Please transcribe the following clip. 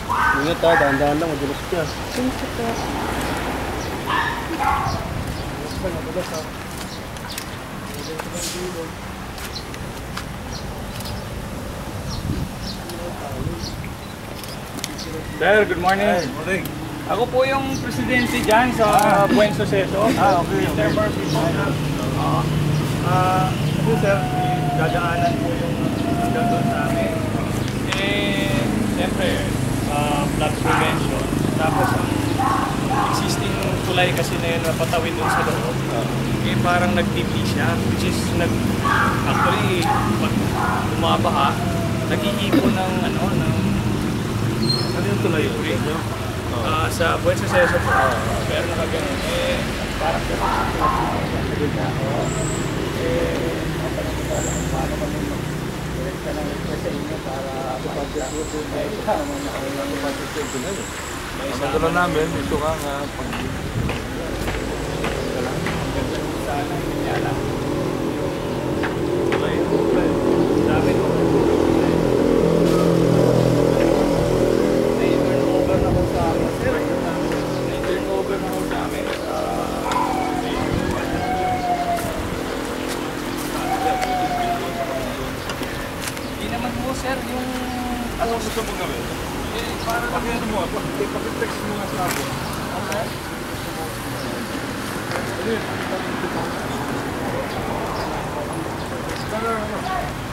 Ingat ha, dahan-dahan lang, madulas siya. Thank you po. Madulas ha. Sir, good morning. Good morning. Ako po yung presidente dyan sa Buen Suceso. Okay. Mr. Murphy po. Kasi sir, dadaanan po yung hanggang doon sa amin. Eh, siyempre, flood prevention. Tapos ang existing tulay kasi na yun napatawid doon sa loob. Eh parang nag-TP siya, which is actually, pag bumabaha, nag-iipon ng Ano yung tulay yun? sa Buen Suceso po. Pero nakaganon. Eh, parang paano kami mag-direct ka ng request sa inyo para pag-direct doon kayo sa mga pag-direct doon. Ang gano'n namin, ito ka nga. Sana hindi alam. Tulay. Dami ko. Na-turn over na ko sa amin. Sir, na-turn over na ko sa amin. Hindi naman po sir, yung Ano gusto mo gawin? para Ano mo? Pakitext mo nga sa akin. okay. Ano yun?